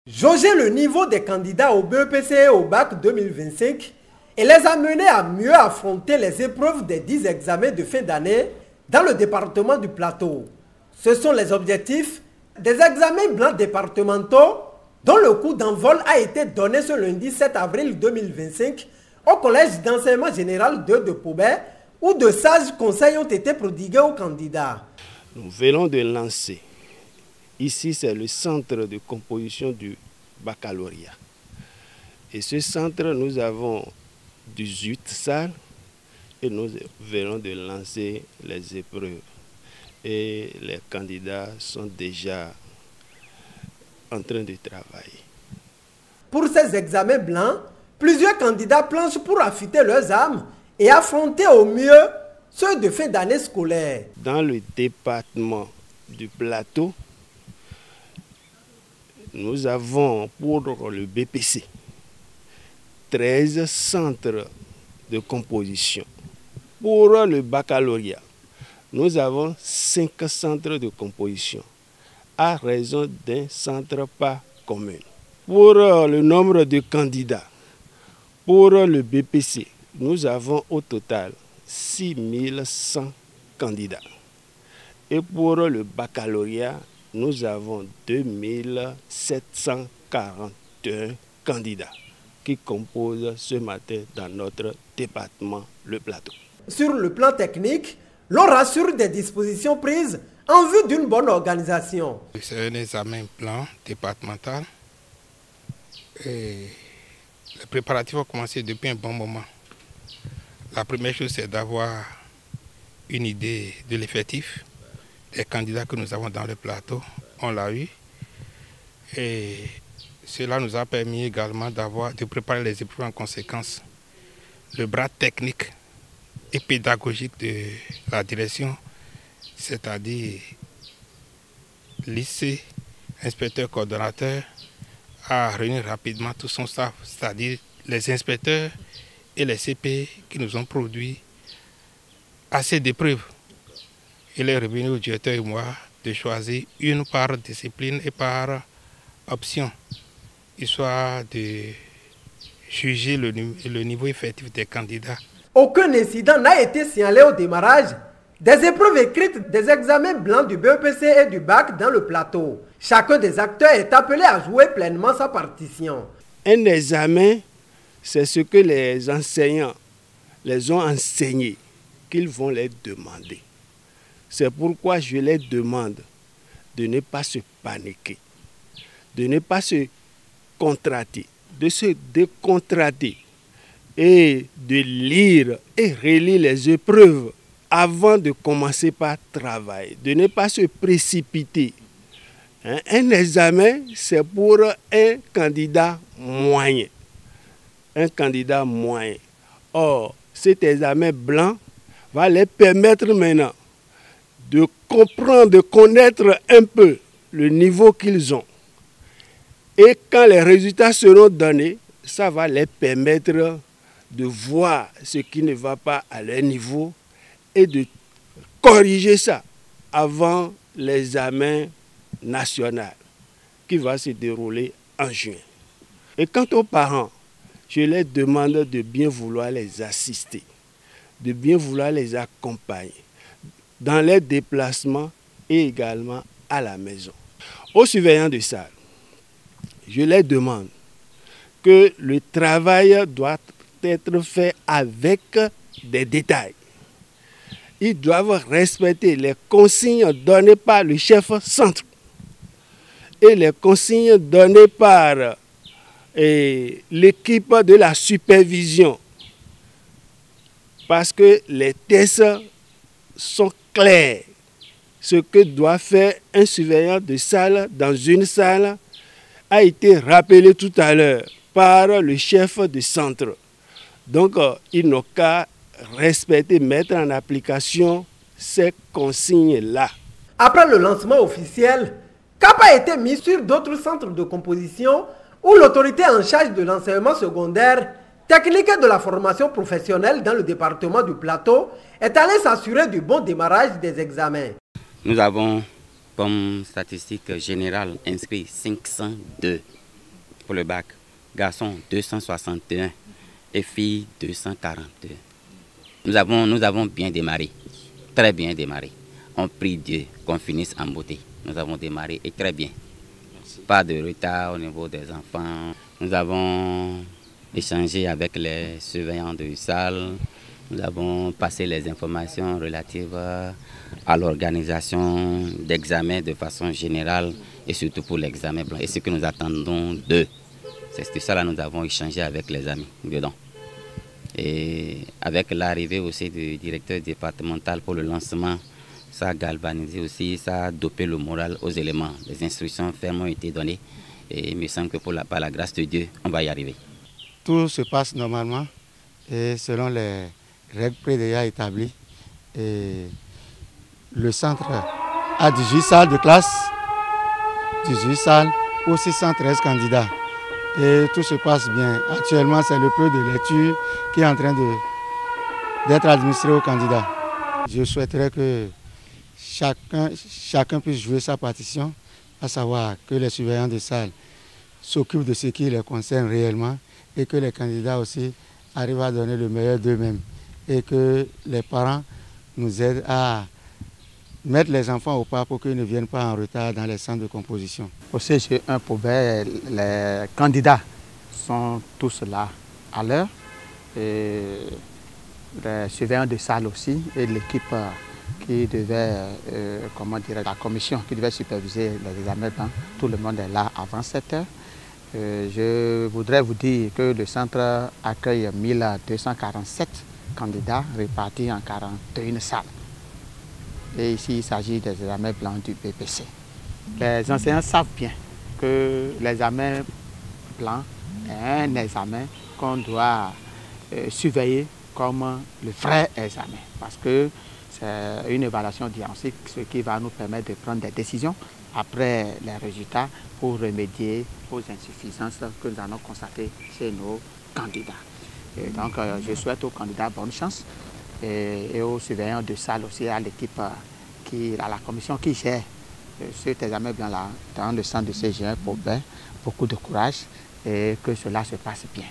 Jauger le niveau des candidats au BEPC et au bac 2025 et les amener à mieux affronter les épreuves des 10 examens de fin d'année dans le département du Plateau. Ce sont les objectifs des examens blancs départementaux dont le coup d'envol a été donné ce lundi 7 avril 2025 au collège d'enseignement général de Paubert où de sages conseils ont été prodigués aux candidats. Nous venons de lancer. Ici, c'est le centre de composition du baccalauréat. Et ce centre, nous avons 18 salles et nous venons de lancer les épreuves. Et les candidats sont déjà en train de travailler. Pour ces examens blancs, plusieurs candidats planchent pour affûter leurs armes et affronter au mieux ceux de fin d'année scolaire. Dans le département du Plateau, nous avons pour le BPC 13 centres de composition. Pour le baccalauréat, nous avons 5 centres de composition, à raison d'un centre par commune. Pour le nombre de candidats, pour le BPC, nous avons au total 6100 candidats. Et pour le baccalauréat, nous avons 2741 candidats qui composent ce matin dans notre département, le Plateau. Sur le plan technique, l'on rassure des dispositions prises en vue d'une bonne organisation. C'est un examen blanc départemental et les préparatifs ont commencé depuis un bon moment. La première chose, c'est d'avoir une idée de l'effectif des candidats que nous avons dans le plateau. On l'a eu. Et cela nous a permis également de préparer les épreuves en conséquence. Le bras technique et pédagogique de la direction, c'est-à-dire lycée, inspecteur, coordonnateur, a réuni rapidement tout son staff, c'est-à-dire les inspecteurs et les CP qui nous ont produit assez d'épreuves. Il est revenu au directeur et moi de choisir une par discipline et par option, histoire de juger le niveau effectif des candidats. Aucun incident n'a été signalé au démarrage des épreuves écrites des examens blancs du BEPC et du bac dans le Plateau. Chacun des acteurs est appelé à jouer pleinement sa partition. Un examen, c'est ce que les enseignants les ont enseigné, qu'ils vont les demander. C'est pourquoi je les demande de ne pas se paniquer, de ne pas se contracter, de se décontracter et de lire et relire les épreuves avant de commencer par travailler, de ne pas se précipiter. Un examen, c'est pour un candidat moyen. Un candidat moyen. Or, cet examen blanc va les permettre maintenant de comprendre, de connaître un peu le niveau qu'ils ont. Et quand les résultats seront donnés, ça va les permettre de voir ce qui ne va pas à leur niveau et de corriger ça avant l'examen national qui va se dérouler en juin. Et quant aux parents, je leur demande de bien vouloir les assister, de bien vouloir les accompagner dans les déplacements et également à la maison. Aux surveillants de salle, je leur demande que le travail doit être fait avec des détails. Ils doivent respecter les consignes données par le chef centre et les consignes données par l'équipe de la supervision. Parce que les tests sont clairs. Ce que doit faire un surveillant de salle dans une salle a été rappelé tout à l'heure par le chef de centre. Donc, ils n'ont qu'à respecter, mettre en application ces consignes-là. Après le lancement officiel, cap a été mis sur d'autres centres de composition où l'autorité en charge de l'enseignement secondaire, technique et de la formation professionnelle dans le département du Plateau est allée s'assurer du bon démarrage des examens. Nous avons comme statistique générale inscrit 502 pour le bac. Garçons 261 et filles 242. Nous avons bien démarré, très bien démarré. On prie Dieu qu'on finisse en beauté. Nous avons démarré et très bien. Pas de retard au niveau des enfants. Nous avons échangé avec les surveillants de salle. Nous avons passé les informations relatives à l'organisation d'examens de façon générale et surtout pour l'examen blanc. Et ce que nous attendons d'eux, c'est ça là nous avons échangé avec les amis dedans. Et avec l'arrivée aussi du directeur départemental pour le lancement, ça a galvanisé aussi, ça a dopé le moral aux éléments. Les instructions fermes ont été données et il me semble que par la grâce de Dieu, on va y arriver. Tout se passe normalement et selon les règles déjà établies. Et le centre a 18 salles de classe, 18 salles, aussi 113 candidats. Et tout se passe bien. Actuellement, c'est le peu de lecture qui est en train d'être administré aux candidats. Je souhaiterais que chacun puisse jouer sa partition, à savoir que les surveillants de salle s'occupent de ce qui les concerne réellement et que les candidats aussi arrivent à donner le meilleur d'eux-mêmes et que les parents nous aident à mettre les enfants au pas pour qu'ils ne viennent pas en retard dans les centres de composition. Au CG1 Paubert, les candidats sont tous là à l'heure. Les surveillants de salle aussi et l'équipe qui devait, la commission qui devait superviser les examens, tout le monde est là avant 7 heures. Je voudrais vous dire que le centre accueille 1247 candidats répartis en 41 salles. Et ici, il s'agit des examens blancs du BPC. Les enseignants savent bien que l'examen blanc est un examen qu'on doit surveiller comme le vrai examen. Parce que c'est une évaluation diagnostique, ce qui va nous permettre de prendre des décisions après les résultats pour remédier aux insuffisances que nous allons constater chez nos candidats. Et donc, je souhaite aux candidats bonne chance et aux surveillants de salle aussi, à l'équipe, à la commission qui gère cet examen blanc-là dans le centre de CG1 Paubert, beaucoup de courage et que cela se passe bien.